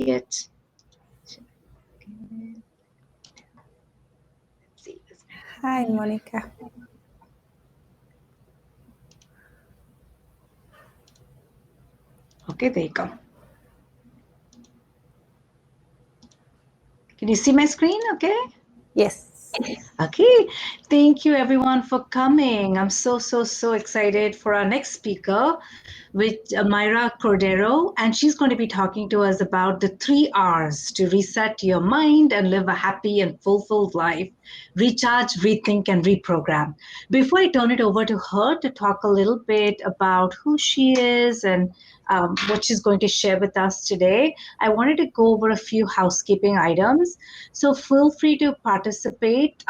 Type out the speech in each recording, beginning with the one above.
see it. Let's see. Hi, Monica. Okay, there you go. Can you see my screen? Okay. Yes. Okay, thank you everyone for coming. I'm so excited for our next speaker with Mayra Cordero, and she's going to be talking to us about the 3 R's to reset your mind and live a happy and fulfilled life: recharge, rethink, and reprogram. Before I turn it over to her to talk a little bit about who she is and what she's going to share with us today, I wanted to go over a few housekeeping items. So feel free to participate,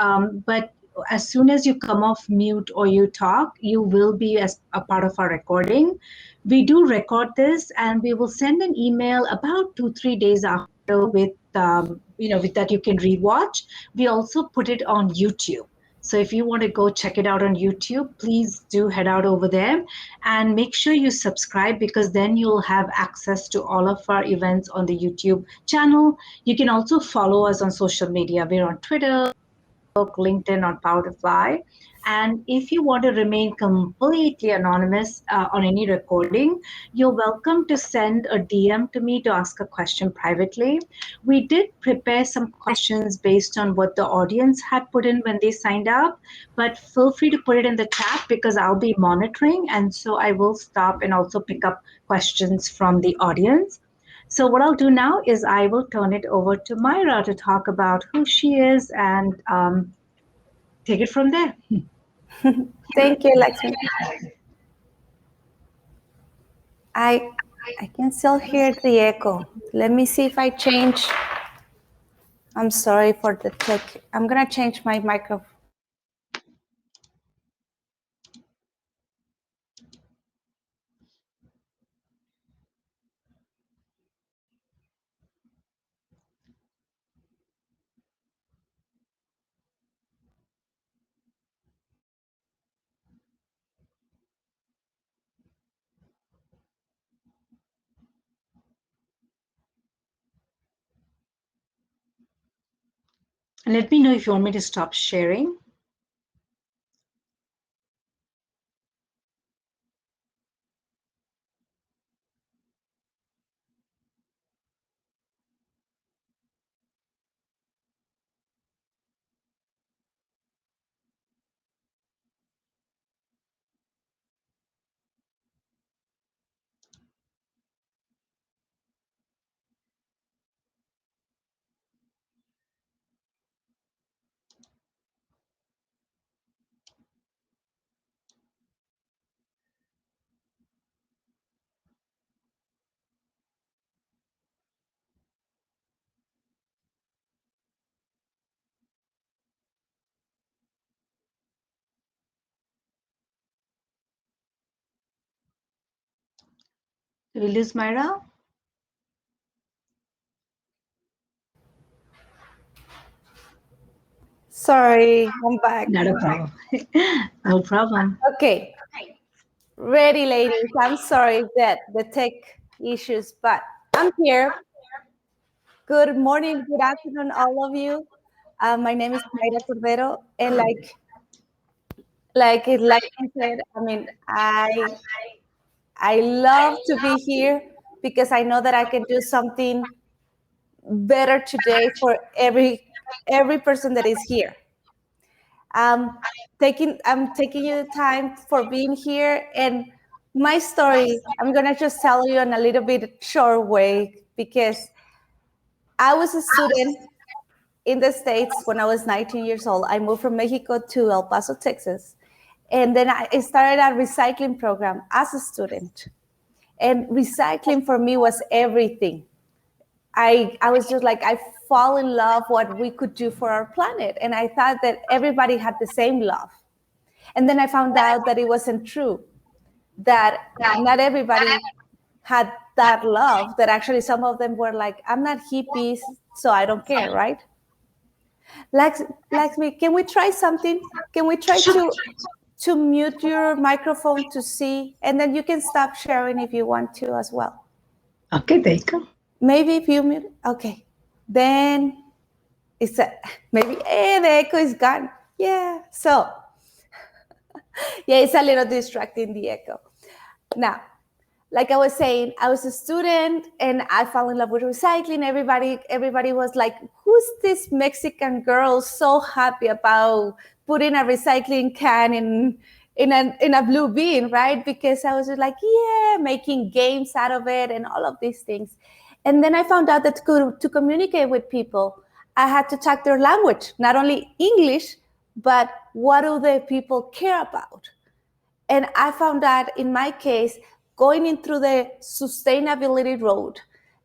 but as soon as you come off mute or you talk, you will be as a part of our recording. We do record this, and we will send an email about 2-3 days after with with that you can rewatch. We also put it on YouTube. So if you want to go check it out on YouTube, please do head out over there and make sure you subscribe, because then you'll have access to all of our events on the YouTube channel. You can also follow us on social media. We're on Twitter, LinkedIn, on Power to Fly. And if you want to remain completely anonymous on any recording, you're welcome to send a DM to me to ask a question privately. We did prepare some questions based on what the audience had put in when they signed up, but feel free to put it in the chat because I'll be monitoring. And so I will stop and also pick up questions from the audience. So what I'll do now is I will turn it over to Mayra to talk about who she is and take it from there. Thank you, Lakshmi. I can still hear the echo. Let me see if I change. I'm sorry for the tech. I'm going to change my microphone. And let me know if you want me to stop sharing. Did we lose Mayra? Sorry, I'm back. Not a problem. No problem. Okay. Ready, ladies. I'm sorry that the tech issues, but I'm here. Good morning, good afternoon, all of you. My name is Mayra Cordero, and like I said, I mean, I love to be here because I know that I can do something better today for every person that is here. I'm taking you the time for being here, and my story, I'm gonna just tell you in a little bit short way, because I was a student in the States when I was 19 years old. I moved from Mexico to El Paso, Texas. And then I started a recycling program as a student. And recycling for me was everything. I was just like, I fall in love what we could do for our planet. And I thought that everybody had the same love. And then I found out that it wasn't true, that not everybody had that love, that actually some of them were like, I'm not hippies, so I don't care, right? Lakshmi, can we try something? Can we try to mute your microphone to see, and then you can stop sharing if you want to as well. Okay, there you go. maybe a few minutes. Okay. Then it's maybe, the echo is gone. Yeah. So, yeah, it's a little distracting, the echo. Now, like I was saying, I was a student and I fell in love with recycling. Everybody was like, who's this Mexican girl so happy about putting a recycling can in a blue bin, right? Because I was just like, yeah, making games out of it and all of these things. And then I found out that to communicate with people, I had to talk their language, not only English, but what do the people care about? And I found that in my case, going in through the sustainability road,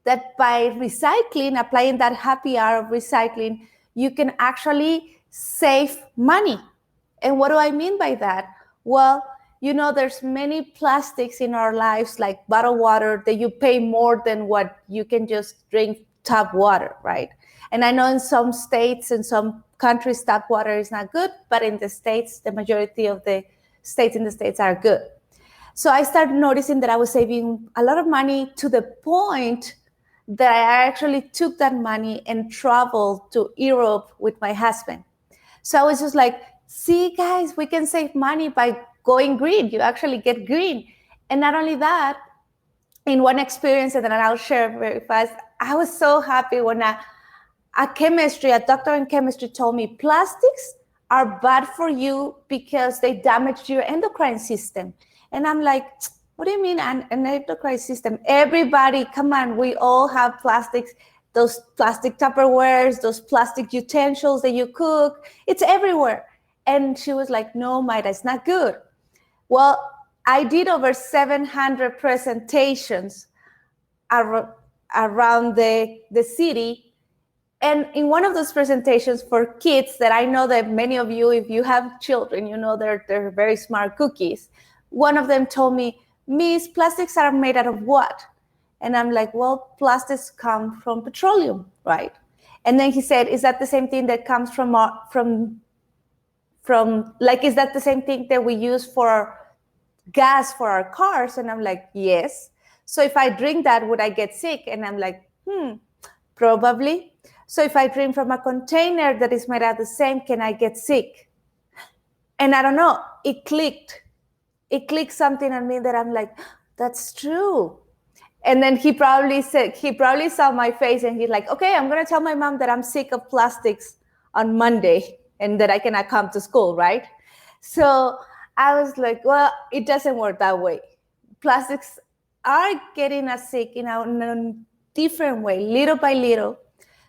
that by recycling, applying that happy hour of recycling, you can actually save money. And what do I mean by that? Well, there's many plastics in our lives, like bottled water, that you pay more than what you can just drink tap water, right? And I know in some states and some countries, tap water is not good, but in the States, the majority of the states in the States are good. So I started noticing that I was saving a lot of money, to the point that I actually took that money and traveled to Europe with my husband. So I was just like, see, guys, we can save money by going green. You actually get green. And not only that, in one experience, and then I'll share very fast, I was so happy when a doctor in chemistry told me plastics are bad for you because they damage your endocrine system. And I'm like, what do you mean an endocrine system? Everybody, come on, we all have plastics, those plastic Tupperwares, those plastic utensils that you cook, it's everywhere. And she was like, no, Maida, it's not good. Well, I did over 700 presentations around the city. And in one of those presentations for kids that I know that many of you, if you have children, they're very smart cookies. One of them told me, Miss, plastics are made out of what? And I'm like, well, plastics come from petroleum, right? And then he said, is that the same thing that comes from is that the same thing that we use for gas for our cars? And I'm like, yes. So if I drink that, would I get sick? And I'm like, probably. So if I drink from a container that is made out of the same, can I get sick? And I don't know, it clicked. It clicked something on me that I'm like, that's true. And then he probably saw my face and he's like, okay, I'm going to tell my mom that I'm sick of plastics on Monday and that I cannot come to school, right? So I was like, well, it doesn't work that way. Plastics are getting us sick in a different way, little by little.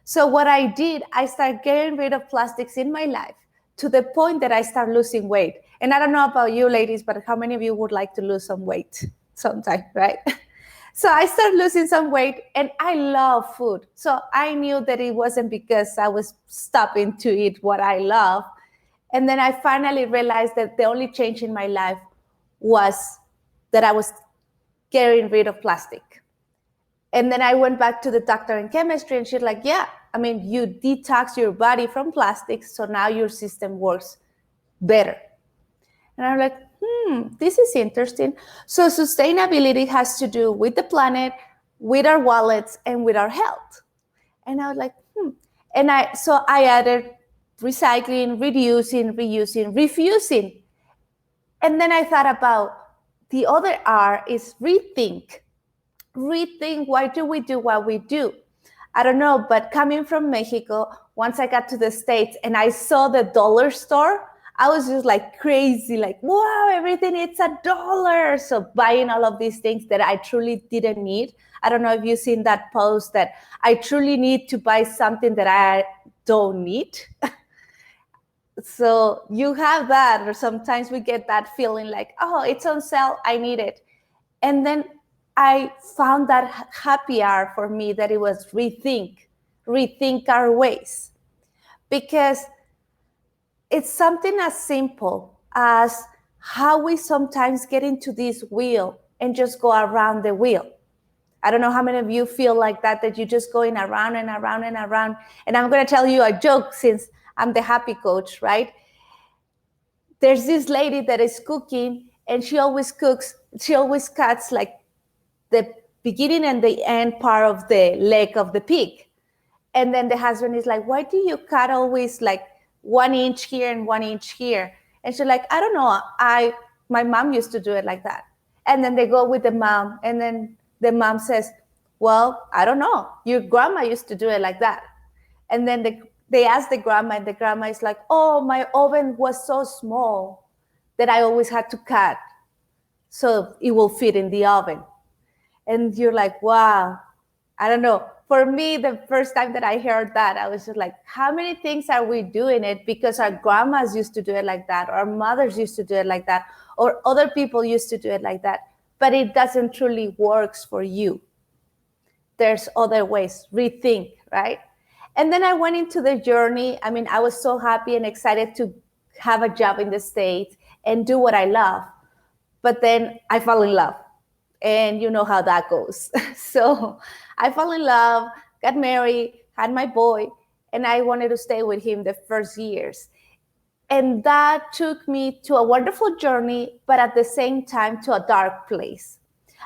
So what I did, I started getting rid of plastics in my life to the point that I started losing weight. And I don't know about you ladies, but how many of you would like to lose some weight sometime, right? So I started losing some weight and I love food. So I knew that it wasn't because I was stopping to eat what I love. And then I finally realized that the only change in my life was that I was getting rid of plastic. And then I went back to the doctor in chemistry and she's like, yeah, I mean, you detox your body from plastics, so now your system works better. And I'm like, this is interesting. So sustainability has to do with the planet, with our wallets, and with our health. And I was like, And I added recycling, reducing, reusing, refusing. And then I thought about the other R is rethink. Rethink, why do we do what we do? I don't know, but coming from Mexico, once I got to the States and I saw the dollar store, I was just like crazy, like, wow, everything, it's $1. So buying all of these things that I truly didn't need. I don't know if you've seen that post that I truly need to buy something that I don't need. So you have that, or sometimes we get that feeling like, oh, it's on sale, I need it. And then I found that happy hour for me, that it was rethink our ways. Because it's something as simple as how we sometimes get into this wheel and just go around the wheel. I don't know how many of you feel like that you're just going around and around and around. And I'm going to tell you a joke since I'm the happy coach, right? There's this lady that is cooking and she always cuts like the beginning and the end part of the leg of the pig. And then the husband is like, why do you cut always like 1 inch here and 1 inch here? And she's like, I don't know. My mom used to do it like that. And then they go with the mom. And then the mom says, well, I don't know. Your grandma used to do it like that. And then they ask the grandma, and the grandma is like, oh, my oven was so small that I always had to cut so it will fit in the oven. And you're like, wow, I don't know. For me, the first time that I heard that, I was just like, how many things are we doing it because our grandmas used to do it like that, or our mothers used to do it like that, or other people used to do it like that, but it doesn't truly works for you. There's other ways. Rethink, right? And then I went into the journey. I mean, I was so happy and excited to have a job in the States and do what I love. But then I fell in love. And you know how that goes. So I fell in love, got married, had my boy, and I wanted to stay with him the first years. And that took me to a wonderful journey, but at the same time to a dark place.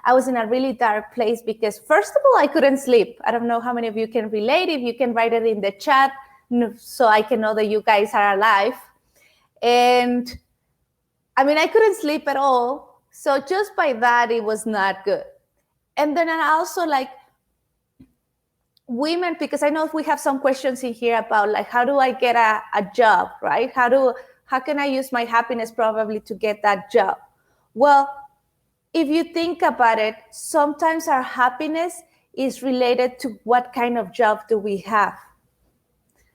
I was in a really dark place because, first of all, I couldn't sleep. I don't know how many of you can relate. If you can write it in the chat so I can know that you guys are alive. And I mean, I couldn't sleep at all. So just by that, it was not good. And then I also like women, because I know we have some questions in here about like, how do I get a job, right? How can I use my happiness probably to get that job? Well, if you think about it, sometimes our happiness is related to what kind of job do we have.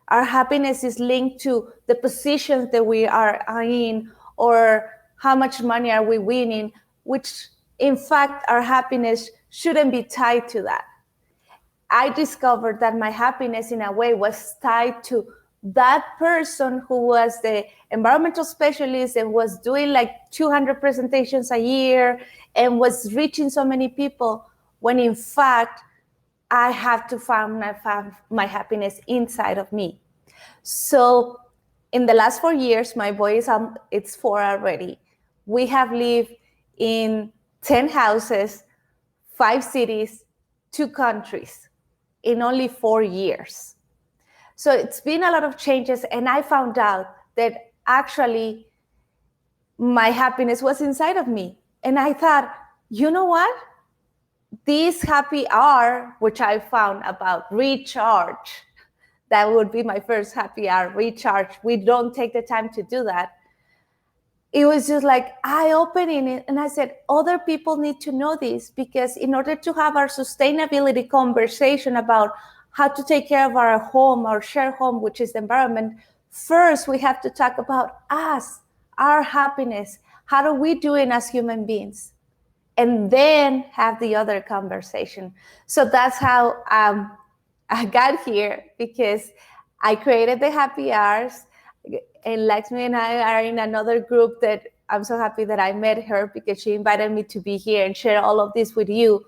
Our happiness is linked to the positions that we are in, or how much money are we winning, which in fact, our happiness shouldn't be tied to that. I discovered that my happiness in a way was tied to that person who was the environmental specialist and was doing like 200 presentations a year and was reaching so many people, when in fact, I have to find my happiness inside of me. So in the last 4 years, my boy it's 4 already. We have lived in 10 houses, 5 cities, 2 countries in only 4 years. So it's been a lot of changes, and I found out that actually my happiness was inside of me. And I thought, you know what? This happy hour, which I found about recharge, that would be my first happy hour, recharge. We don't take the time to do that. It was just like eye-opening it. And I said, other people need to know this, because in order to have our sustainability conversation about how to take care of our home, our shared home, which is the environment, first we have to talk about us, our happiness. How are we doing as human beings? And then have the other conversation. So that's how I got here, because I created the Happy Hours, and Lakshmi and I are in another group that I'm so happy that I met her, because she invited me to be here and share all of this with you.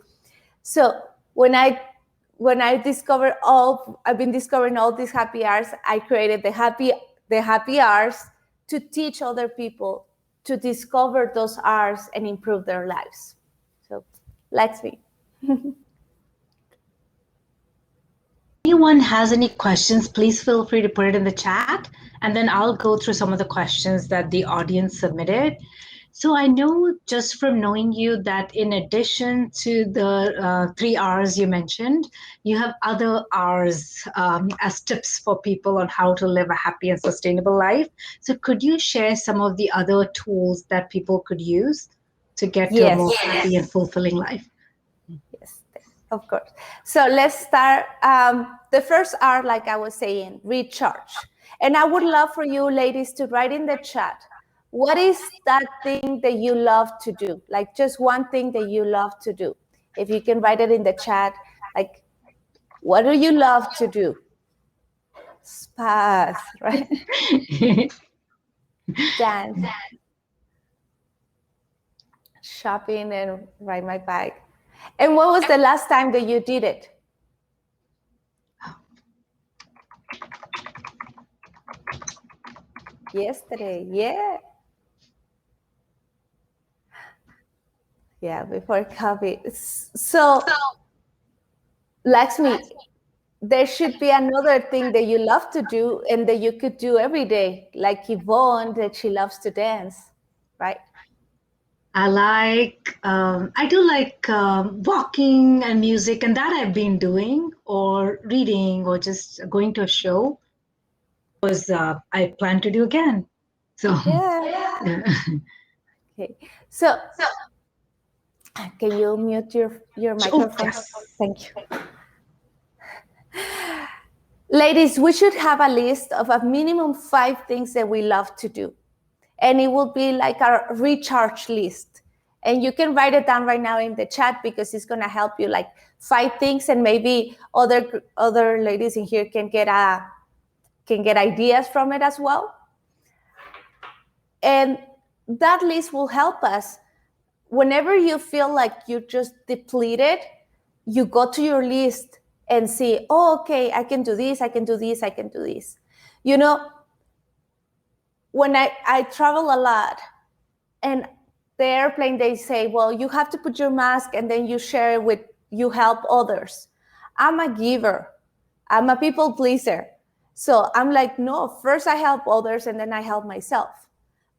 So when I discovered I've been discovering all these Happy Hours, I created the Happy Hours to teach other people to discover those hours and improve their lives. So Lakshmi. Anyone has any questions, please feel free to put it in the chat, and then I'll go through some of the questions that the audience submitted. So I know just from knowing you that in addition to the 3 R's you mentioned, you have other R's as tips for people on how to live a happy and sustainable life. So could you share some of the other tools that people could use to get to a more happy and fulfilling life? Yes, of course. So let's start. The first R, like I was saying, recharge. And I would love for you ladies to write in the chat, what is that thing that you love to do? Like just one thing that you love to do. If you can write it in the chat, like, what do you love to do? Spas, right? Dance, shopping, and ride my bike. And when was the last time that you did it? Yesterday, yeah. Yeah, before COVID. So, Lakshmi, there should be another thing that you love to do and that you could do every day, like Yvonne, that she loves to dance, right? I do like walking and music, and that I've been doing, or reading, or just going to a show. Was I plan to do again. So, Yeah. yeah. Okay. So, can you mute your Oh, microphone? yes. Thank you. Ladies, we should have a list of a minimum 5 things that we love to do. And it will be like a recharge list. And you can write it down right now in the chat because it's going to help you, like 5 things, and maybe other ladies in here can get ideas from it as well. And that list will help us. Whenever you feel like you're just depleted, you go to your list and see, oh, okay, I can do this, I can do this, I can do this. You know, when I travel a lot, and the airplane, they say, well, you have to put your mask and then you share it with, you help others. I'm a giver. I'm a people pleaser. So I'm like, no, first I help others and then I help myself.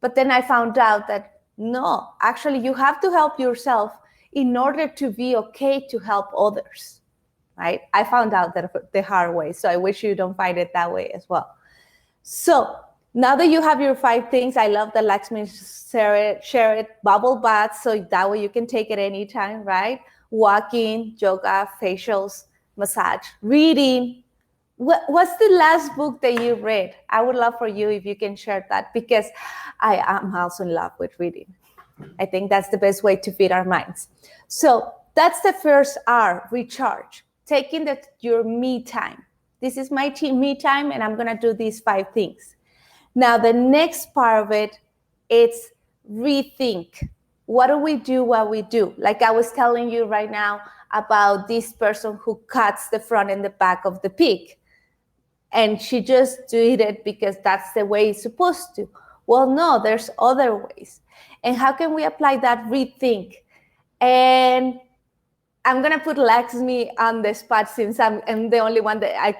But then I found out that no, actually you have to help yourself in order to be okay to help others, right? I found out that the hard way. So I wish you don't find it that way as well. So now that you have your 5 things, I love that Lakshmi share it, bubble baths, so that way you can take it anytime, right? Walking, yoga, facials, massage, reading. What's the last book that you read? I would love for you if you can share that, because I am also in love with reading. I think that's the best way to feed our minds. So that's the first R, recharge, taking your me time. This is my me time, and I'm going to do these 5 things. Now, the next part of it, it's rethink. What do we do while we do? Like I was telling you right now about this person who cuts the front and the back of the pig. And she just did it because that's the way it's supposed to. Well, no, there's other ways. And how can we apply that rethink? And I'm gonna put Lakshmi on the spot since I'm the only one that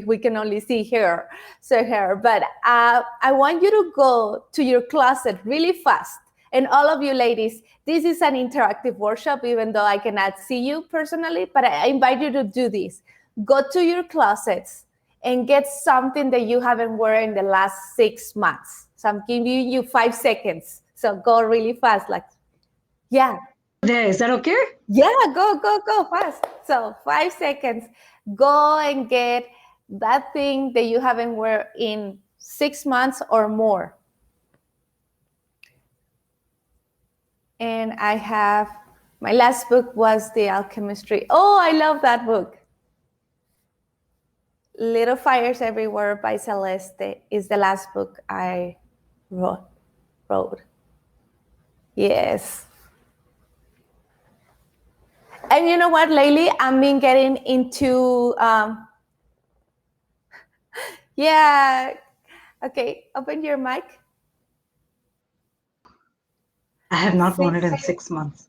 we can only see her. But I want you to go to your closet really fast. And all of you ladies, this is an interactive workshop, even though I cannot see you personally, but I invite you to do this. Go to your closets and get something that you haven't worn in the last 6 months. So I'm giving you 5 seconds. So go really fast, like, yeah. There, is that okay? Yeah, go fast. So 5 seconds. Go and get that thing that you haven't worn in 6 months or more. And I have, my last book was The Alchemistry. Oh, I love that book. Little Fires Everywhere by Celeste is the last book I wrote. Yes. And you know what, lately I've been getting into, yeah, okay, open your mic. I have not worn it in 6 months.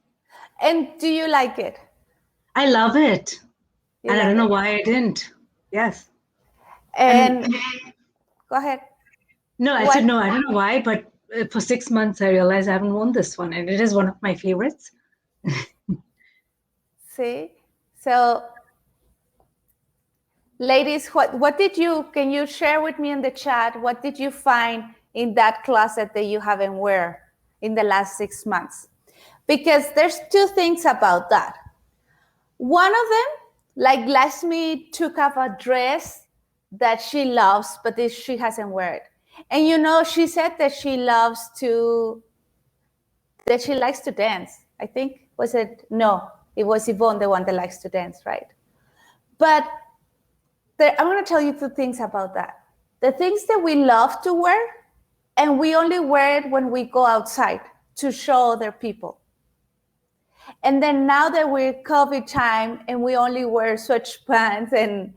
And do you like it? I love it. And I don't know why I didn't. Yes. And go ahead. No, I said no, I don't know why, but for 6 months I realized I haven't worn this one, and it is one of my favorites. See? So, ladies, can you share with me in the chat, what did you find in that closet that you haven't worn in the last 6 months? Because there's 2 things about that. One of them, like Lakshmi took up a dress that she loves, but she hasn't worn it. And you know, she said that she likes to dance. I think, it was Yvonne, the one that likes to dance, right? But I'm going to tell you 2 things about that. The things that we love to wear, and we only wear it when we go outside to show other people. And then now that we're COVID time and we only wear sweatpants and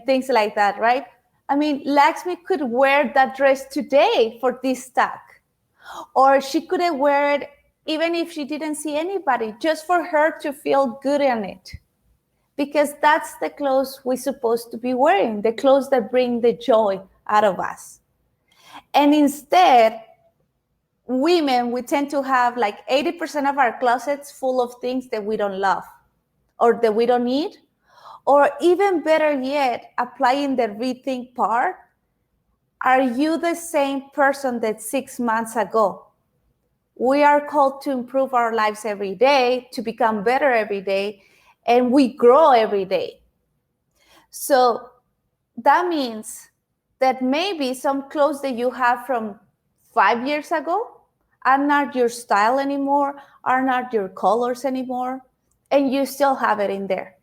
things like that, right? I mean, Lakshmi could wear that dress today for this talk, or she could have wear it even if she didn't see anybody, just for her to feel good in it. Because that's the clothes we're supposed to be wearing, the clothes that bring the joy out of us. And instead, women, we tend to have like 80% of our closets full of things that we don't love or that we don't need. Or even better yet, applying the rethink part. Are you the same person that 6 months ago? We are called to improve our lives every day, to become better every day, and we grow every day. So that means that maybe some clothes that you have from 5 years ago are not your style anymore, are not your colors anymore, and you still have it in there.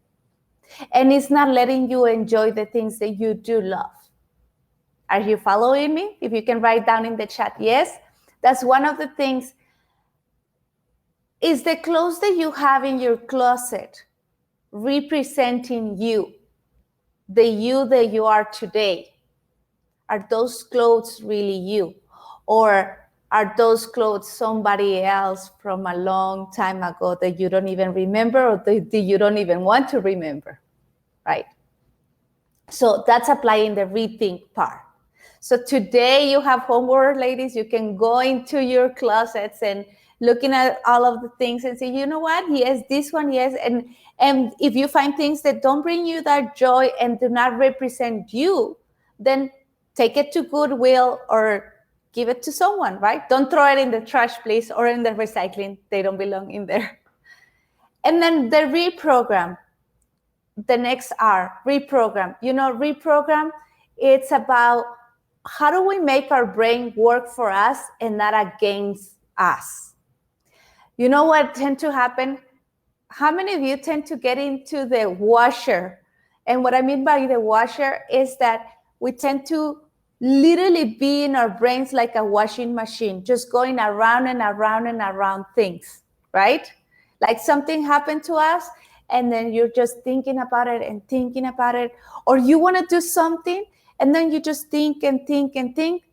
And it's not letting you enjoy the things that you do love. Are you following me? If you can write down in the chat, yes. That's one of the things. Is the clothes that you have in your closet representing you, the you that you are today? Are those clothes really you? Or are those clothes somebody else from a long time ago that you don't even remember or that you don't even want to remember, right? So that's applying the rethink part. So today you have homework, ladies. You can go into your closets and looking at all of the things and say, you know what? Yes, this one, yes. And if you find things that don't bring you that joy and do not represent you, then take it to Goodwill or give it to someone, right? Don't throw it in the trash, please, or in the recycling. They don't belong in there. And then the reprogram. The next R, reprogram. You know, reprogram, it's about how do we make our brain work for us and not against us? You know what tend to happen? How many of you tend to get into the washer? And what I mean by the washer is that we tend to literally be in our brains like a washing machine, just going around and around and around things, right? Like something happened to us, and then you're just thinking about it and thinking about it, or you want to do something, and then you just think and think and think,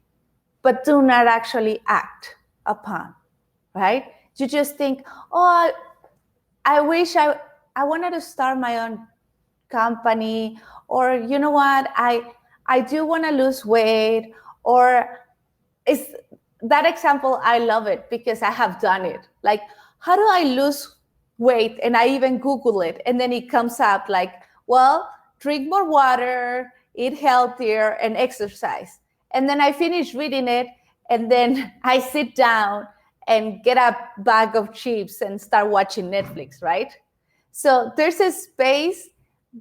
but do not actually act upon, right? You just think, oh, I wish I wanted to start my own company, or you know what, I do want to lose weight, or is that example, I love it because I have done it. Like, how do I lose weight? And I even Google it, and then it comes up like, well, drink more water, eat healthier, and exercise. And then I finish reading it, and then I sit down and get a bag of chips and start watching Netflix, right? So there's a space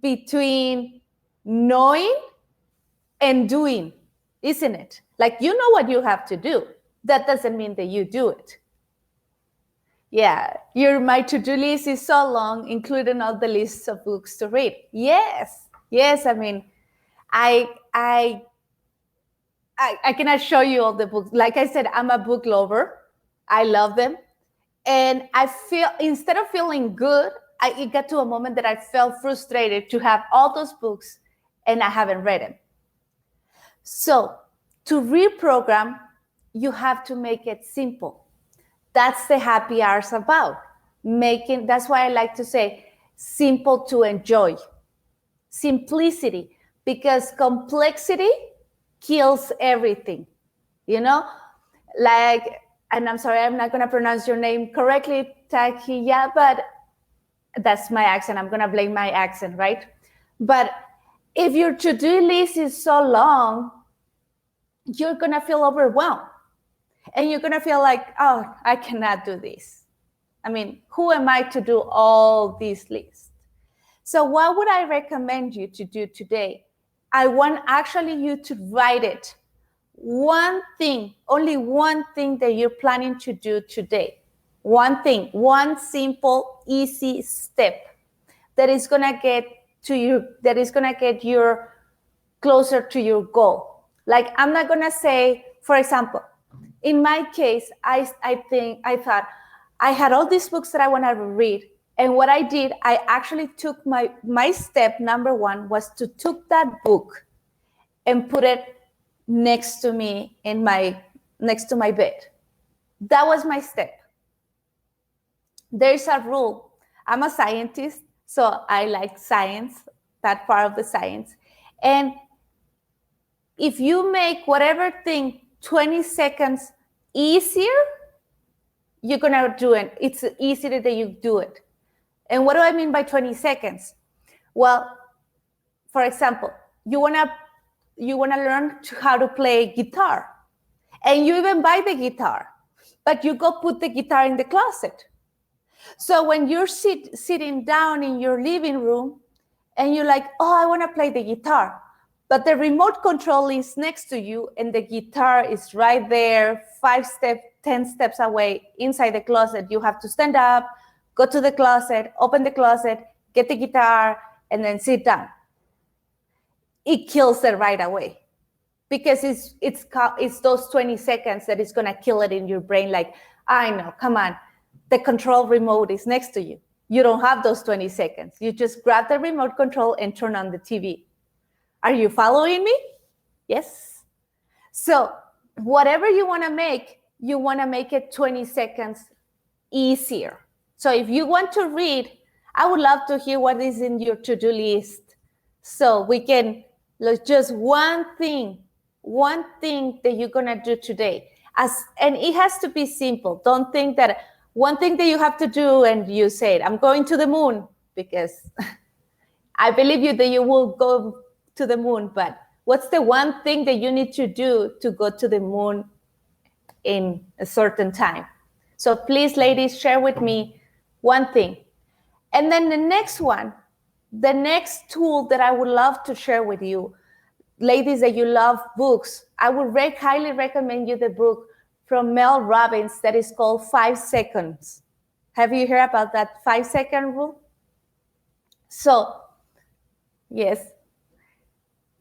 between knowing and doing, isn't it? Like, you know what you have to do. That doesn't mean that you do it. Yeah, my to-do list is so long, including all the lists of books to read. Yes. I mean, I cannot show you all the books. Like I said, I'm a book lover. I love them. And I feel, instead of feeling good, it got to a moment that I felt frustrated to have all those books and I haven't read them. So to reprogram, you have to make it simple. That's the happy hours about. That's why I like to say simple to enjoy. Simplicity, because complexity kills everything. You know, like, and I'm sorry, I'm not going to pronounce your name correctly, Takia, but that's my accent. I'm going to blame my accent, right? But if your to-do list is so long, you're going to feel overwhelmed. And you're going to feel like, oh, I cannot do this. I mean, who am I to do all these lists? So what would I recommend you to do today? I want actually you to write it. One thing, only one thing that you're planning to do today. One thing, one simple, easy step that is going to get you closer to your goal. Like, I'm not going to say, for example, in my case, I thought I had all these books that I wanted to read. And what I did, I actually took my step number one was to took that book and put it next to me next to my bed. That was my step. There's a rule. I'm a scientist, so I like science, that part of the science. And if you make whatever thing 20 seconds easier, you're gonna do it. It's easier that you do it. And what do I mean by 20 seconds? Well, for example, you wanna learn how to play guitar, and you even buy the guitar, but you go put the guitar in the closet. So when you're sitting down in your living room and you're like, oh, I want to play the guitar, but the remote control is next to you and the guitar is right there, 10 steps away inside the closet. You have to stand up, go to the closet, open the closet, get the guitar, and then sit down. It kills it right away, because it's those 20 seconds that is going to kill it in your brain. Like, I know, come on. The control remote is next to you. You don't have those 20 seconds. You just grab the remote control and turn on the TV. Are you following me? Yes. So whatever you want to make it 20 seconds easier. So if you want to read, I would love to hear what is in your to-do list. So we can look just one thing that you're going to do today. And it has to be simple. Don't think that one thing that you have to do and you say, I'm going to the moon, because I believe you that you will go to the moon. But what's the one thing that you need to do to go to the moon in a certain time? So please, ladies, share with me one thing. And then the next one, the next tool that I would love to share with you, ladies that you love books, I would highly recommend you the book from Mel Robbins that is called 5 Seconds. Have you heard about that 5-second rule? So, yes.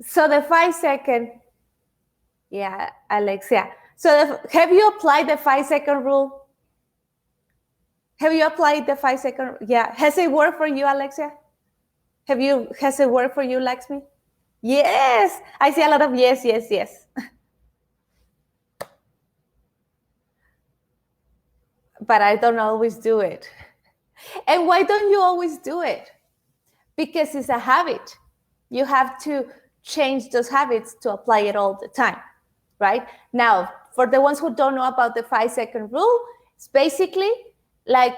So the 5-second, yeah, Alexia. So have you applied the 5-second rule? Have you applied the 5-second? Yeah. Has it worked for you, Alexia? Has it worked for you, Lakshmi? Yes. I see a lot of yes, yes, yes. But I don't always do it. And why don't you always do it? Because it's a habit. You have to change those habits to apply it all the time, right? Now, for the ones who don't know about the 5-second rule, it's basically like,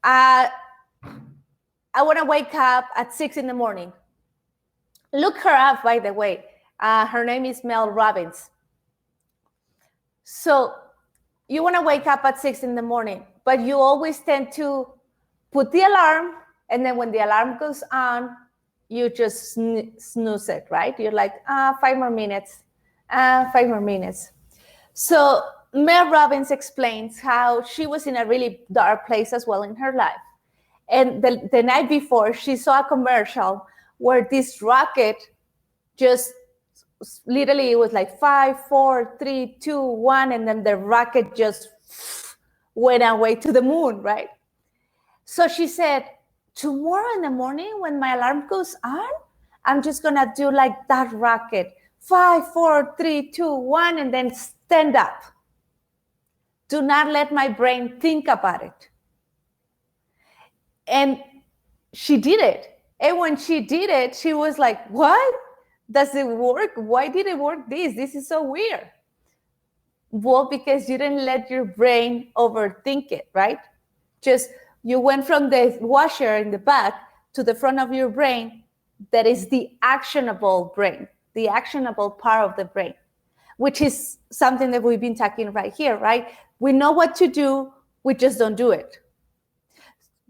I want to wake up at 6 in the morning. Look her up, by the way. Her name is Mel Robbins. So you want to wake up at 6 in the morning, but you always tend to put the alarm, and then when the alarm goes on, you just snooze it, right? You're like, 5 more minutes, 5 more minutes. So Mel Robbins explains how she was in a really dark place as well in her life. And the night before, she saw a commercial where this rocket just literally, it was like 5, 4, 3, 2, 1, and then the rocket just went away to the moon, right? So she said, tomorrow in the morning when my alarm goes on, I'm just going to do like that rocket. 5, 4, 3, 2, 1, and then stand up. Do not let my brain think about it. And she did it. And when she did it, she was like, what? Does it work? Why did it work this? This is so weird. Well, because you didn't let your brain overthink it, right? Just you went from the washer in the back to the front of your brain. That is the actionable brain, the actionable part of the brain, which is something that we've been talking right here, right? We know what to do, we just don't do it.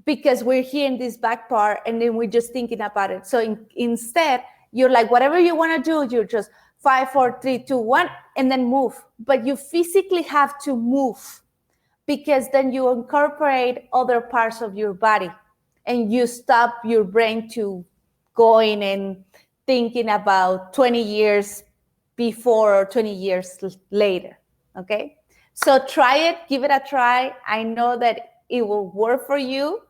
Because we're here in this back part and then we're just thinking about it. So instead, you're like, whatever you want to do, you're just 5, 4, 3, 2, 1, and then move. But you physically have to move, because then you incorporate other parts of your body and you stop your brain to going and thinking about 20 years before or 20 years later, okay? So try it, give it a try. I know that it will work for you.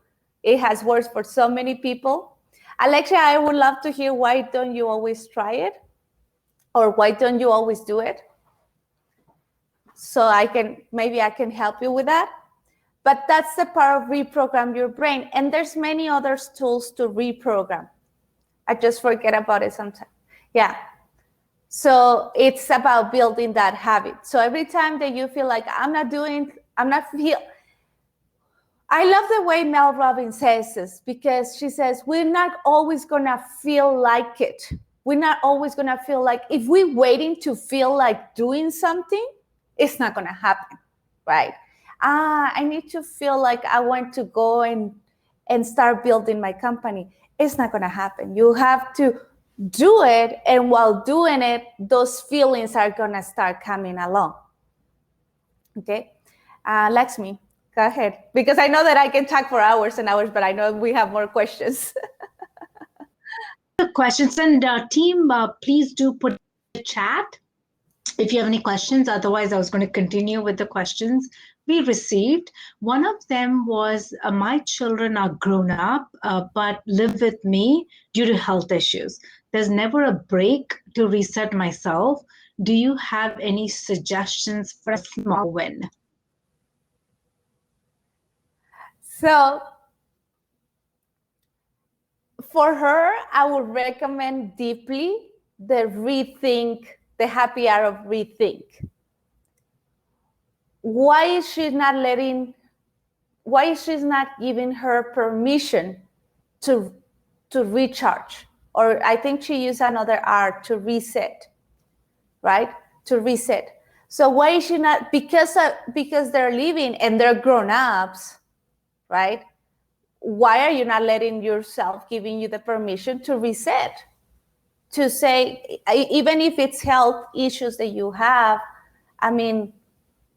It has worked for so many people. Alexia, I would love to hear, why don't you always try it? Or why don't you always do it? So maybe I can help you with that. But that's the part of reprogram your brain. And there's many other tools to reprogram. I just forget about it sometimes. Yeah. So it's about building that habit. So every time that you feel like I love the way Mel Robbins says this, because she says, we're not always going to feel like it. We're not always going to feel like, if we're waiting to feel like doing something, it's not going to happen, right? I need to feel like I want to go and start building my company. It's not going to happen. You have to do it. And while doing it, those feelings are going to start coming along. Okay. Lakshmi, go ahead. Because I know that I can talk for hours and hours, but I know we have more questions. Questions, and team, please do put in the chat if you have any questions. Otherwise, I was going to continue with the questions we received. One of them was, my children are grown up, but live with me due to health issues. There's never a break to reset myself. Do you have any suggestions for a small win? So for her, I would recommend deeply the Rethink, the happy hour of Rethink. Why is she not giving her permission to recharge? Or I think she used another R, to reset, right? To reset. So why is she not, because they're living and they're grown-ups, right? Why are you not letting yourself, giving you the permission to reset? To say, even if it's health issues that you have, I mean,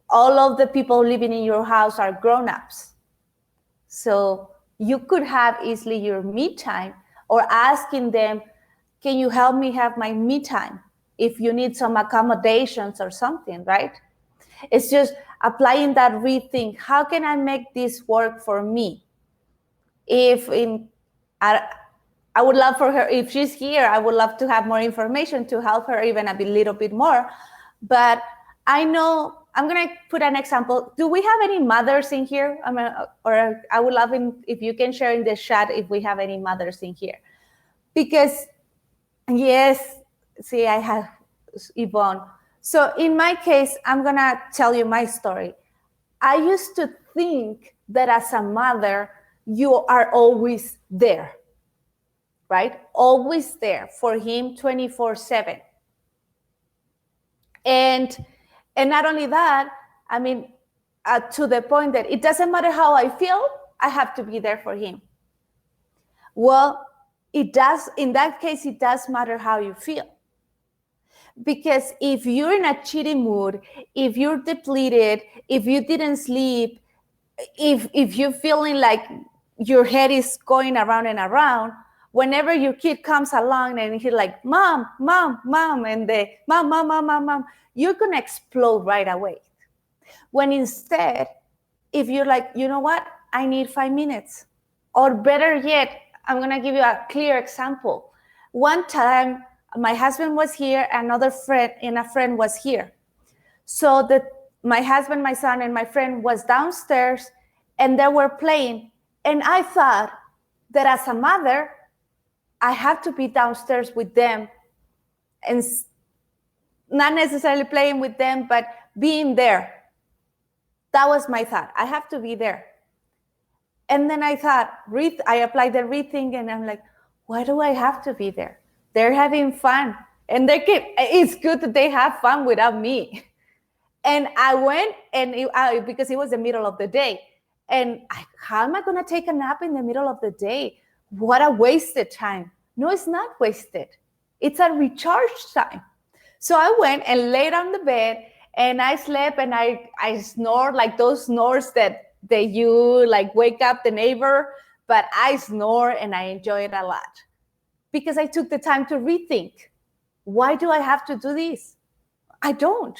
all of the people living in your house are grown-ups. So you could have easily your me time, or asking them, can you help me have my me time? If you need some accommodations or something, right? It's just applying that rethink. How can I make this work for me? I would love for her, if she's here, I would love to have more information to help her even a little bit more. But I know, I'm going to put an example. Do we have any mothers in here? Or I would love if you can share in the chat if we have any mothers in here. Because, yes, see, I have Yvonne. So in my case, I'm going to tell you my story. I used to think that as a mother, you are always there, right? Always there for him 24/7. And not only that, I mean, to the point that it doesn't matter how I feel, I have to be there for him. Well, it does, in that case, it does matter how you feel. Because if you're in a cheating mood, if you're depleted, if you didn't sleep, if you're feeling like your head is going around and around, whenever your kid comes along and he's like, mom, mom, mom, and the mom, mom, mom, mom, mom, you're going to explode right away. When instead, if you're like, you know what, I need 5 minutes. Or better yet, I'm going to give you a clear example. One time, my husband was here, another friend and a friend was here. So my husband, my son, and my friend was downstairs, and they were playing. And I thought that as a mother, I have to be downstairs with them, and not necessarily playing with them, but being there. That was my thought. I have to be there. And then I thought, I applied the Rethink, and I'm like, why do I have to be there? They're having fun. And it's good that they have fun without me. And I went, and because it was the middle of the day. And how am I going to take a nap in the middle of the day? What a wasted time. No, it's not wasted. It's a recharge time. So I went and laid on the bed, and I slept, and I snored, like those snores that you like wake up the neighbor, but I snore and I enjoy it a lot because I took the time to rethink. Why do I have to do this? I don't,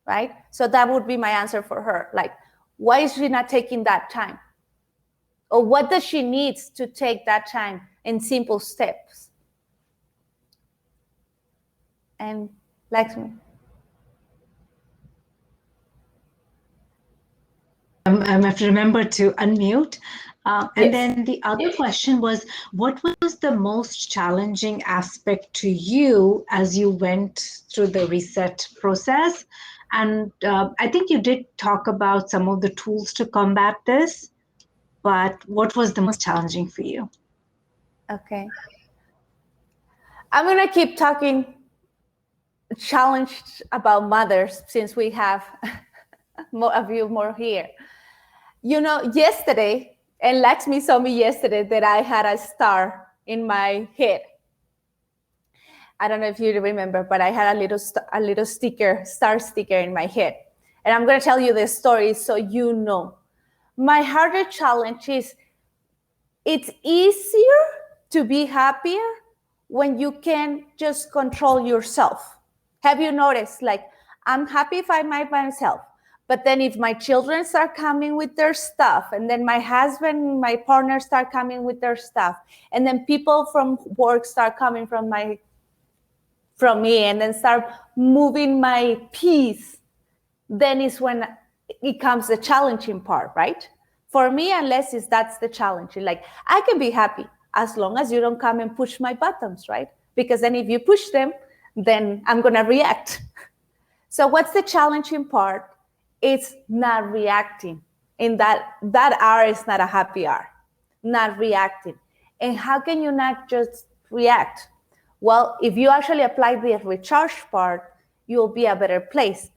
right? So that would be my answer for her. Like, why is she not taking that time? Or what does she need to take that time in simple steps? And Lakshmi. have to remember to unmute. And Yes. then the other question was, what was the most challenging aspect to you as you went through the reset process? And I think you did talk about some of the tools to combat this, but what was the most challenging for you? Okay. I'm going to keep talking challenged about mothers since we have a few more here. You know, yesterday, and Lakshmi saw me yesterday that I had a star in my head. I don't know if you remember, but I had a little sticker, star sticker in my head. And I'm going to tell you the story so you know. My harder challenge is it's easier to be happier when you can just control yourself. Have you noticed? Like, I'm happy if I'm by myself. But then if my children start coming with their stuff, and then my husband, my partner start coming with their stuff, and then people from work start coming from me, and then start moving my peace, then is when it comes the challenging part, right? For me, unless that's the challenge. Like, I can be happy as long as you don't come and push my buttons, right? Because then if you push them, then I'm going to react. So what's the challenging part? It's not reacting. In that R is not a happy R, not reacting. And how can you not just react? Well, if you actually apply the recharge part, you'll be a better place.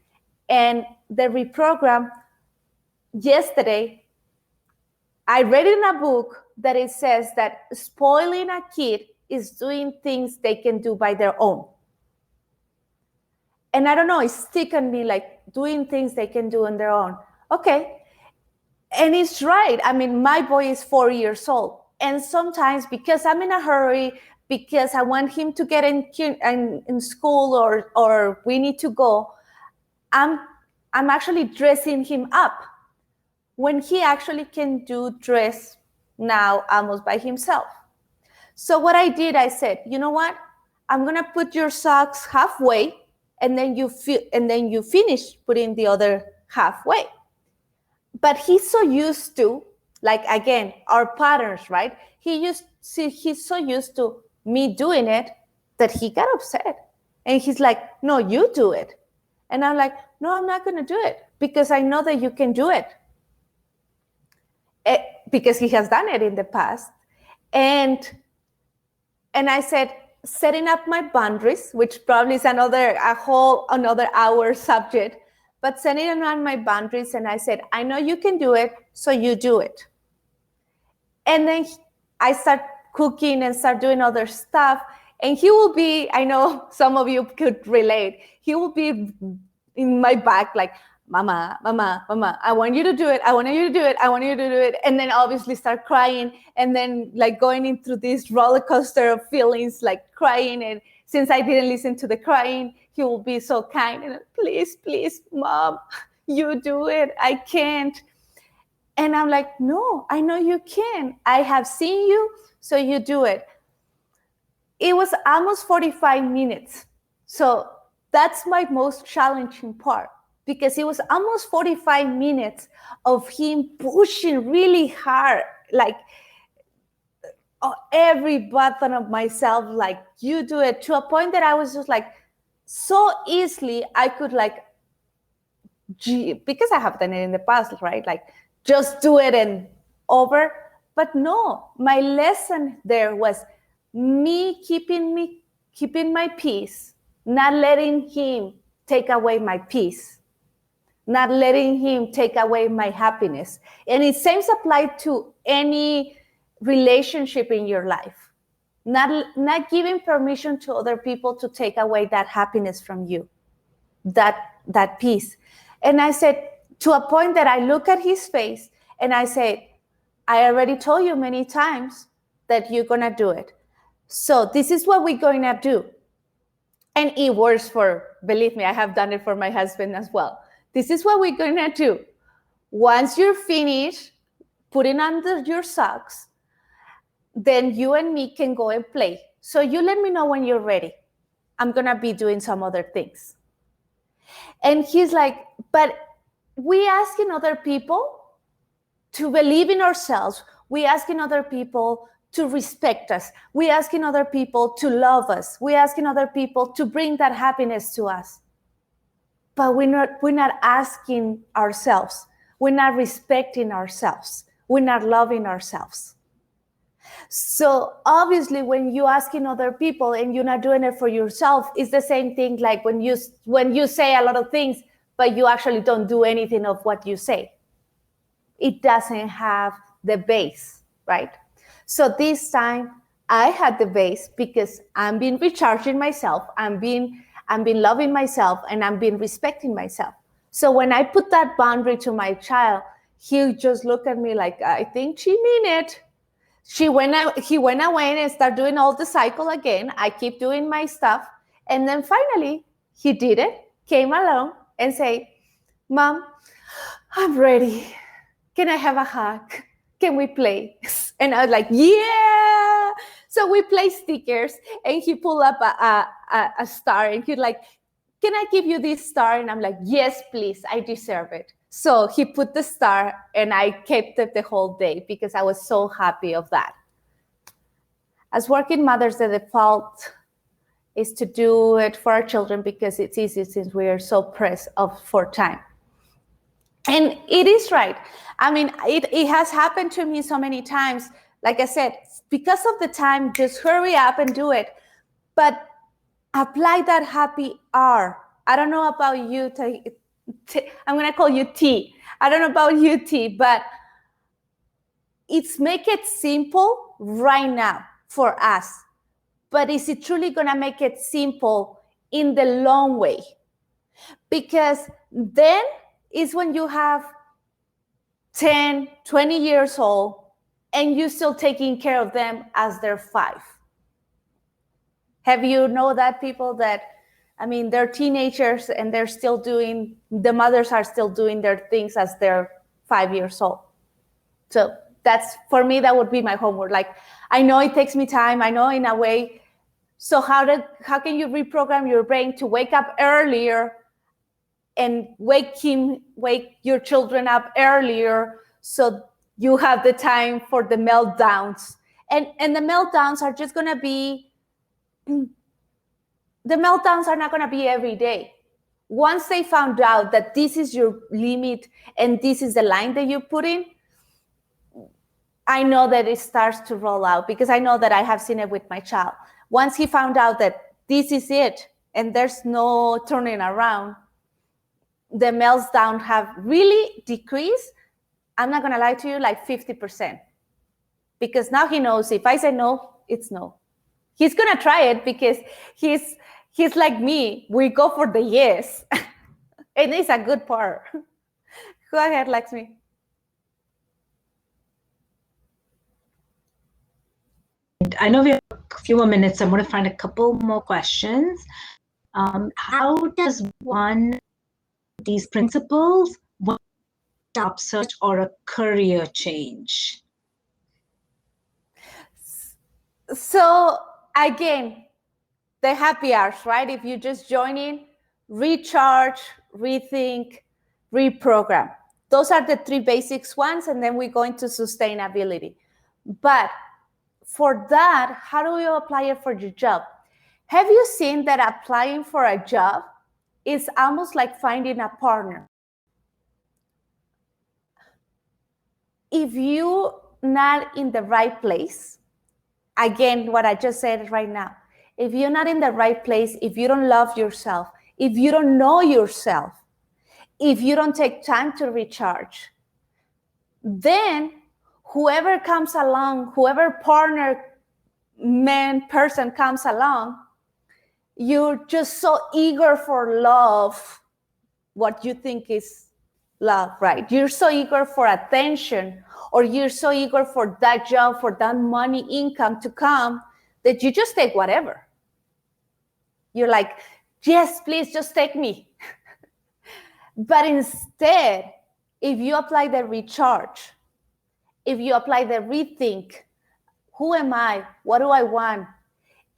And the reprogram, yesterday, I read in a book that it says that spoiling a kid is doing things they can do by their own. And I don't know, it stuck on me, like doing things they can do on their own. Okay. And it's right. I mean, my boy is 4 years old. And sometimes because I'm in a hurry, because I want him to get in school or we need to go, I'm actually dressing him up when he actually can dress now almost by himself. So what I did, I said, you know what? I'm going to put your socks halfway, and then you finish putting the other halfway. But he's so used to, like, again, our patterns, right? He's so used to me doing it that he got upset. And he's like, no, you do it. And I'm like, no, I'm not going to do it because I know that you can do it. Because he has done it in the past. And I said, setting up my boundaries, which probably is another hour subject, but setting on my boundaries. And I said, I know you can do it, so you do it. And then I start cooking and start doing other stuff. And he will be, I know some of you could relate, he will be in my back like, Mama, Mama, Mama, I want you to do it. I want you to do it. I want you to do it. And then obviously start crying. And then like going into this roller coaster of feelings, like crying. And since I didn't listen to the crying, he will be so kind. And please, please, Mom, you do it. I can't. And I'm like, no, I know you can. I have seen you, so you do it. It was almost 45 minutes. So that's my most challenging part. Because it was almost 45 minutes of him pushing really hard, like every button of myself, like, you do it, to a point that I was just like, so easily I could like, because I have done it in the past, right? Like, just do it and over. But no, my lesson there was me keeping my peace, not letting him take away my peace. Not letting him take away my happiness. And it seems applied to any relationship in your life. Not giving permission to other people to take away that happiness from you, that peace. And I said, to a point that I look at his face and I say, I already told you many times that you're going to do it. So this is what we're going to do. And it works believe me, I have done it for my husband as well. This is what we're going to do. Once you're finished putting under your socks, then you and me can go and play. So you let me know when you're ready. I'm going to be doing some other things. And he's like, but we asking other people? to believe in ourselves. We're asking other people to respect us. We're asking other people to love us. We're asking other people to bring that happiness to us. But we're not asking ourselves. We're not respecting ourselves. We're not loving ourselves. So obviously, when you're asking other people and you're not doing it for yourself, it's the same thing like when you say a lot of things, but you actually don't do anything of what you say. It doesn't have the base, right? So this time I had the base because I'm been recharging myself, I'm been loving myself, and I'm been respecting myself. So when I put that boundary to my child, he just looked at me like, I think she mean it. He went away and started doing all the cycle again. I keep doing my stuff. And then finally, he did it, came along and say, Mom, I'm ready. Can I have a hug? Can we play? And I was like, yeah. So we play stickers and he pulled up a star and he's like, can I give you this star? And I'm like, yes, please, I deserve it. So he put the star and I kept it the whole day because I was so happy of that. As working mothers, the default is to do it for our children because it's easy since we are so pressed for time. And it is right. I mean, it has happened to me so many times. Like I said, because of the time, just hurry up and do it. But apply that happy R. I don't know about you. I'm going to call you T. I don't know about you, T, but it's make it simple right now for us. But is it truly going to make it simple in the long way? Because then is when you have 10, 20 years old and you're still taking care of them as they're 5. Have you know that people that, I mean, they're teenagers and they're still doing, the mothers are still doing their things as they're 5 years old. So that's, for me, that would be my homework. Like, I know it takes me time. I know in a way. So how can you reprogram your brain to wake up earlier and wake your children up earlier so you have the time for the meltdowns? And the meltdowns are just going to be, the meltdowns are not going to be every day. Once they found out that this is your limit and this is the line that you put in, I know that it starts to roll out because I know that I have seen it with my child. Once he found out that this is it and there's no turning around, the meltdowns have really decreased. I'm not going to lie to you, like 50%. Because now he knows if I say no, it's no. He's going to try it because he's like me. We go for the yes. And it's a good part. Go ahead, Lakshmi. I know we have a few more minutes. I'm going to find a couple more questions. How does one of these principles job search or a career change? So again, the happy hours, right? If you just join in, recharge, rethink, reprogram. Those are the 3 basics ones, and then we go into sustainability. But for that, how do you apply it for your job? Have you seen that applying for a job is almost like finding a partner? If you're not in the right place, again, what I just said right now, if you're not in the right place, if you don't love yourself, if you don't know yourself, if you don't take time to recharge, then whoever comes along, whoever partner, person comes along, you're just so eager for love, what you think is love, right? You're so eager for attention, or you're so eager for that job, for that money, income to come, that you just take whatever. You're like, yes, please just take me. But instead, if you apply the recharge, if you apply the rethink, who am I? What do I want?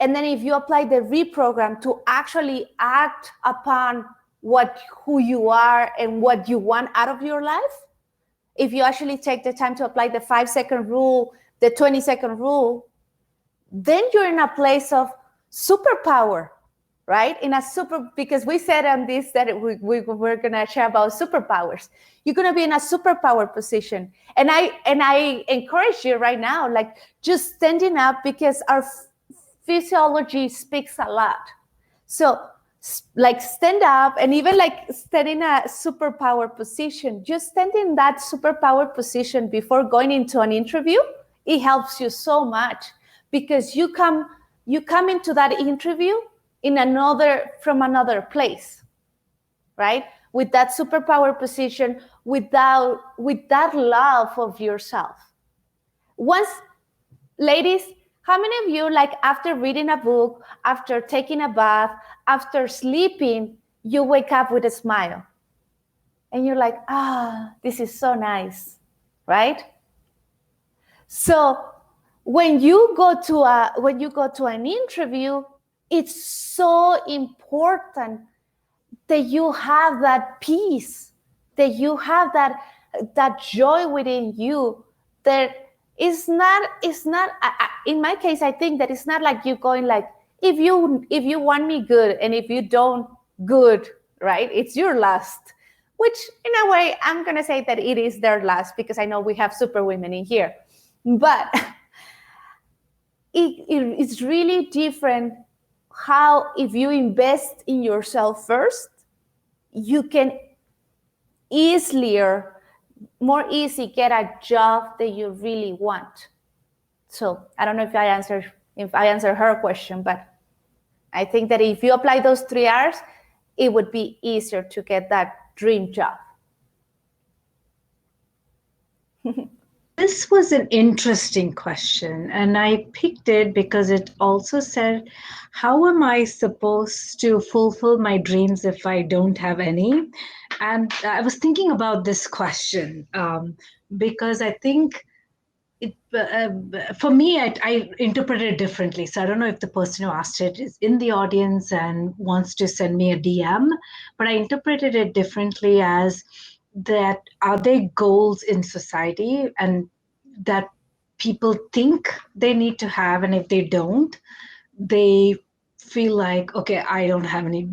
And then if you apply the reprogram to actually act upon who you are and what you want out of your life, if you actually take the time to apply the 5-second rule, the 20-second rule, then you're in a place of superpower, right? Because we said on this that we're going to share about superpowers. You're going to be in a superpower position. And I encourage you right now, like just standing up, because our physiology speaks a lot. So like stand up, and even like stand in a superpower position. Just stand in that superpower position before going into an interview. It helps you so much, because you come into that interview from another place, right? With that superpower position, with that love of yourself. Ladies, how many of you, like after reading a book, after taking a bath, after sleeping, you wake up with a smile and you're like, this is so nice, right? So when you go to an interview, it's so important that you have that peace, that you have that joy within you. That it's not in my case, I think that it's not like you going like, if you want me, good, and if you don't, good, right? It's your last, which in a way I'm gonna say that it is their last, because I know we have super women in here, but it's really different how, if you invest in yourself first, you can more easy get a job that you really want. So I don't know if I answer her question, but I think that if you apply those 3 R's, it would be easier to get that dream job. This was an interesting question, and I picked it because it also said, how am I supposed to fulfill my dreams if I don't have any? And I was thinking about this question because I think for me, I interpret it differently. So I don't know if the person who asked it is in the audience and wants to send me a DM, but I interpreted it differently as that, are there goals in society and that people think they need to have, and if they don't, they feel like, okay, I don't have any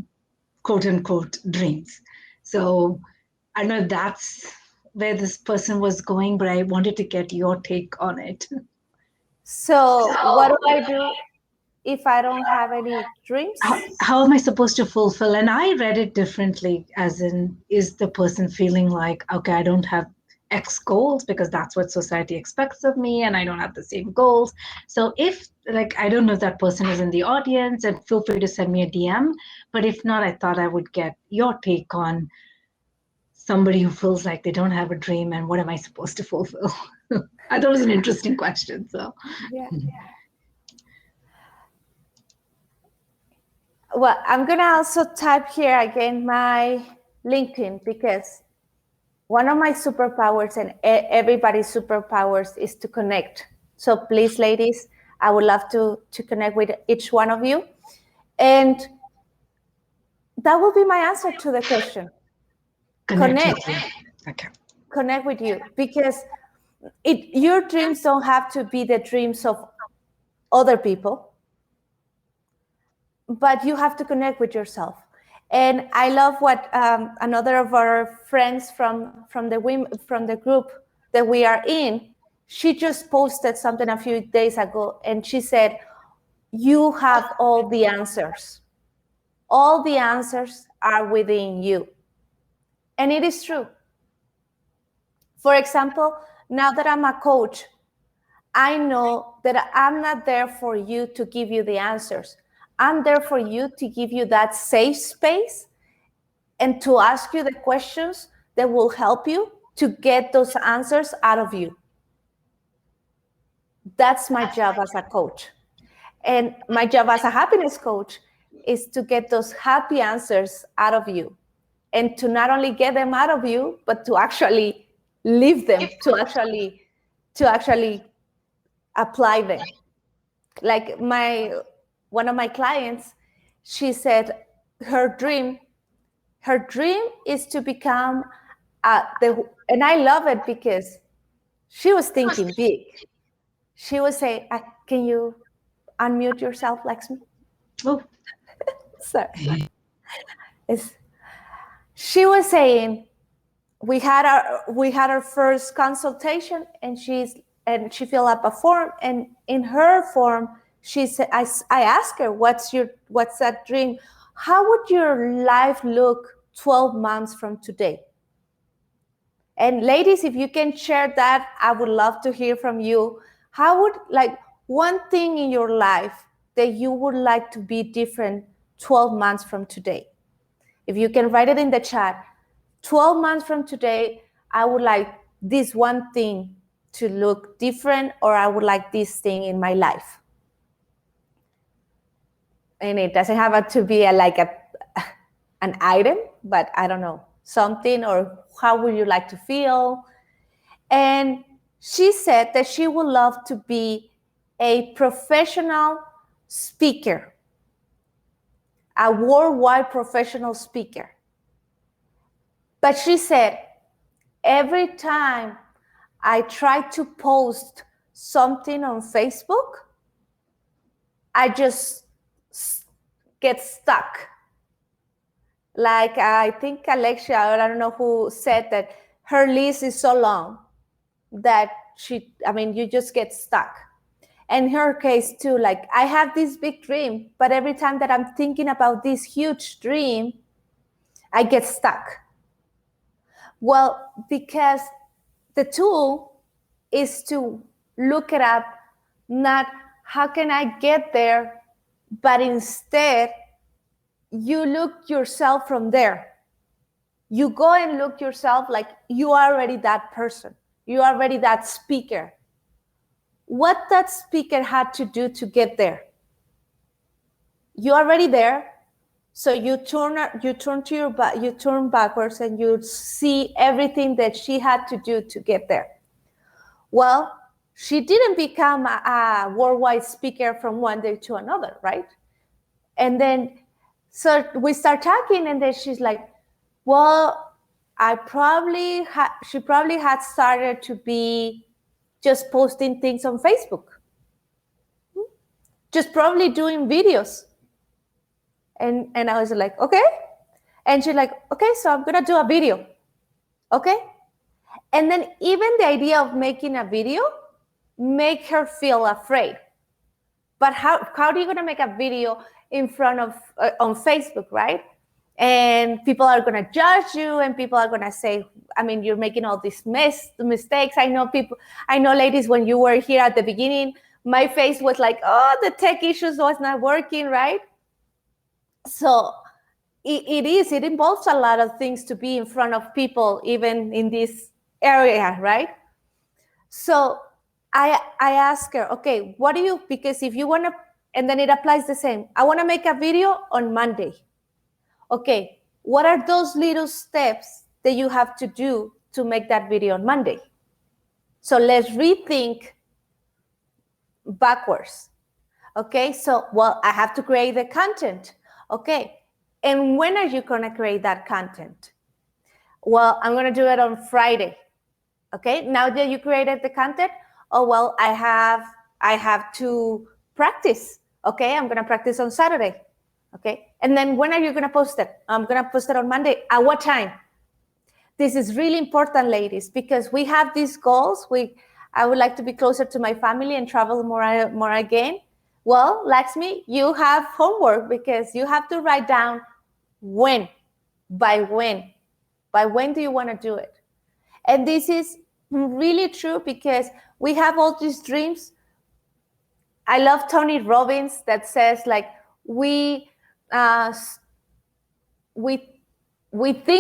quote unquote dreams. So I know that's where this person was going, but I wanted to get your take on it. So what do I do if I don't have any dreams? How am I supposed to fulfill? And I read it differently, as in, is the person feeling like, okay, I don't have X goals because that's what society expects of me, and I don't have the same goals. So if, like, I don't know if that person is in the audience, and feel free to send me a DM. But if not, I thought I would get your take on somebody who feels like they don't have a dream, and what am I supposed to fulfill? I thought it was an interesting question. So yeah. Well, I'm gonna also type here again my LinkedIn, because one of my superpowers, and everybody's superpowers, is to connect. So please, ladies, I would love to connect with each one of you. And that will be my answer to the question. Connect. Okay. Connect with you, because your dreams don't have to be the dreams of other people, but you have to connect with yourself. And I love what another of our friends from the group that we are in, she just posted something a few days ago, and she said, you have all the answers. All the answers are within you. And it is true. For example, now that I'm a coach, I know that I'm not there for you to give you the answers. I'm there for you to give you that safe space and to ask you the questions that will help you to get those answers out of you. That's my job as a coach. And my job as a happiness coach is to get those happy answers out of you, and to not only get them out of you, but to actually live them, to actually apply them. Like one of my clients, she said her dream is to become And I love it because she was thinking big. She would say, can you unmute yourself, Lakshmi? Oh. Sorry. She was saying, we had our first consultation, and she filled up a form, and in her form, she said, I asked her, what's that dream? How would your life look 12 months from today? And ladies, if you can share that, I would love to hear from you. How would, like, one thing in your life that you would like to be different 12 months from today? If you can write it in the chat, 12 months from today, I would like this one thing to look different, or I would like this thing in my life. And it doesn't have to be an item, but I don't know, something, or how would you like to feel? And she said that she would love to be a professional speaker, a worldwide professional speaker. But she said, every time I try to post something on Facebook, I just get stuck. Like, I think Alexia, or I don't know who said that her list is so long that you just get stuck. In her case too, like, I have this big dream, but every time that I'm thinking about this huge dream, I get stuck. Well, because the tool is to look it up, not how can I get there, but instead you look yourself from there. You go and look yourself like you are already that person. You are already that speaker. What that speaker had to do to get there? You are already there. So you turn backwards and you see everything that she had to do to get there. Well, she didn't become a worldwide speaker from one day to another, right? And then, so we start talking, and then she's like, well, she probably had started to be just posting things on Facebook. Just probably doing videos. And I was like, okay. And she's like, okay, so I'm going to do a video. Okay. And then even the idea of making a video make her feel afraid. But how are you going to make a video in front of on Facebook, right? And people are going to judge you, and people are going to say, you're making all these mistakes. I know ladies, when you were here at the beginning, my face was like, oh, the tech issues was not working, right? So it involves a lot of things to be in front of people, even in this area, right? So I ask her, okay, what do you, because if you want to, and then it applies the same. I want to make a video on Monday. Okay, what are those little steps that you have to do to make that video on Monday? So let's rethink backwards. Okay, so, well, I have to create the content. Okay, and when are you going to create that content? Well, I'm going to do it on Friday. Okay, now that you created the content, oh, well, I have to practice. Okay, I'm going to practice on Saturday. Okay, and then when are you going to post it? I'm going to post it on Monday. At what time? This is really important, ladies, because we have these goals. I would like to be closer to my family and travel more again. Well, Lakshmi, you have homework, because you have to write down when, by when do you want to do it? And this is really true, because we have all these dreams. I love Tony Robbins that says, like, we think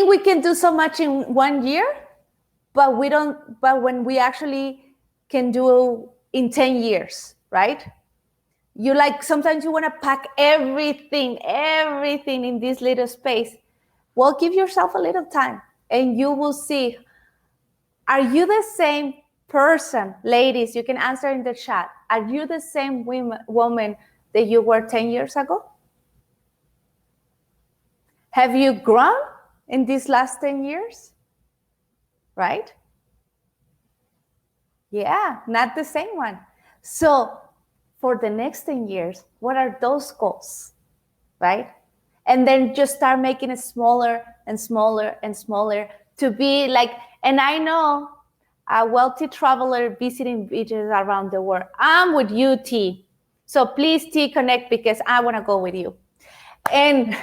we can do so much in 1 year, but we don't. But when we actually can do in 10 years, right? Sometimes you want to pack everything in this little space. Well, give yourself a little time, and you will see. Are you the same person, ladies? You can answer in the chat. Are you the same woman that you were 10 years ago? Have you grown in these last 10 years? right? Yeah, not the same one. So for the next 10 years, what are those goals, right? And then just start making it smaller and smaller and smaller to be like, and I know a wealthy traveler visiting beaches around the world. I'm with you, T. So please, T, connect because I want to go with you. And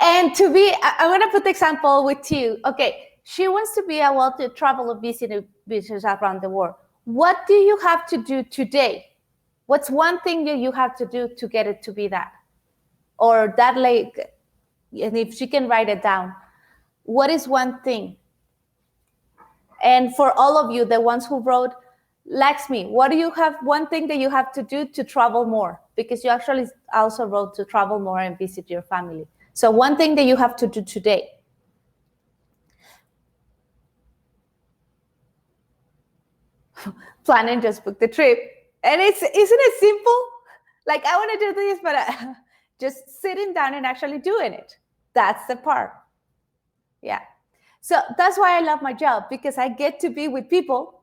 and to be, I'm going to put the example with you. Okay, she wants to be a wealthy traveler visiting beaches around the world. What do you have to do today? What's one thing that you have to do to get it to be that? Or that, like, and if she can write it down, what is one thing? And for all of you, the ones who wrote, Laxmi, what do you have, one thing that you have to do to travel more? Because you actually also wrote to travel more and visit your family. So one thing that you have to do today. Plan and just book the trip. And isn't it simple? Like, I want to do this, but just sitting down and actually doing it. That's the part. Yeah. So that's why I love my job, because I get to be with people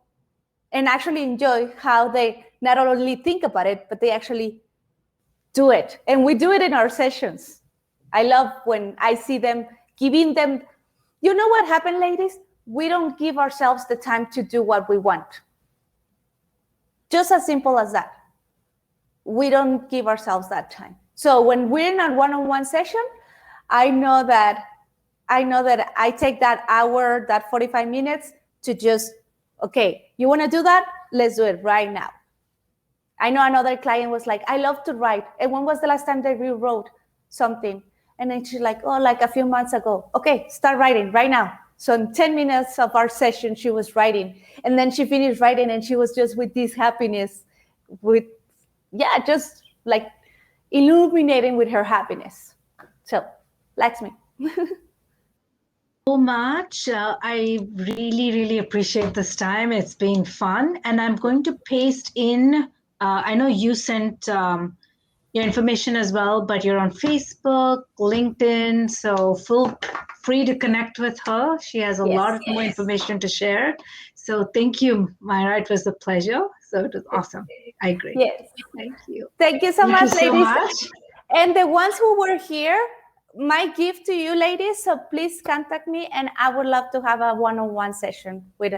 and actually enjoy how they not only think about it, but they actually do it. And we do it in our sessions. I love when I see them giving them, you know what happened, ladies? We don't give ourselves the time to do what we want. Just as simple as that. We don't give ourselves that time. So when we're in a one-on-one session, I know that I take that hour, that 45 minutes to just, okay, you want to do that? Let's do it right now. I know another client was like, I love to write. And when was the last time that you wrote something? And then she's like, oh, like a few months ago. Okay, start writing right now. So in 10 minutes of our session, she was writing. And then she finished writing and she was just with this happiness, with, yeah, just like illuminating with her happiness. So, Laxmi. So much. I really, really appreciate this time. It's been fun. And I'm going to paste in, I know you sent your information as well, but you're on Facebook, LinkedIn, so feel free to connect with her. She has a lot more information to share. So thank you, Myra. It was a pleasure. So it was awesome. I agree. Yes. Thank you. Thank you so much, Thank you ladies. so much. And the ones who were here, my gift to you, ladies, so please contact me and I would love to have a one-on-one session with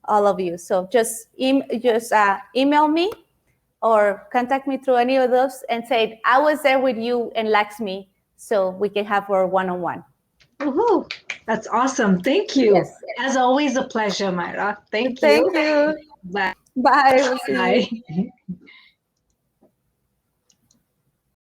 all of you. So just email me or contact me through any of those and say, I was there with you and Laxmi, so we can have our one-on-one. Woohoo! That's awesome. Thank you. Yes. As always, a pleasure, Myra. Thank you. Thank you. Bye. Bye. We'll see you. Bye.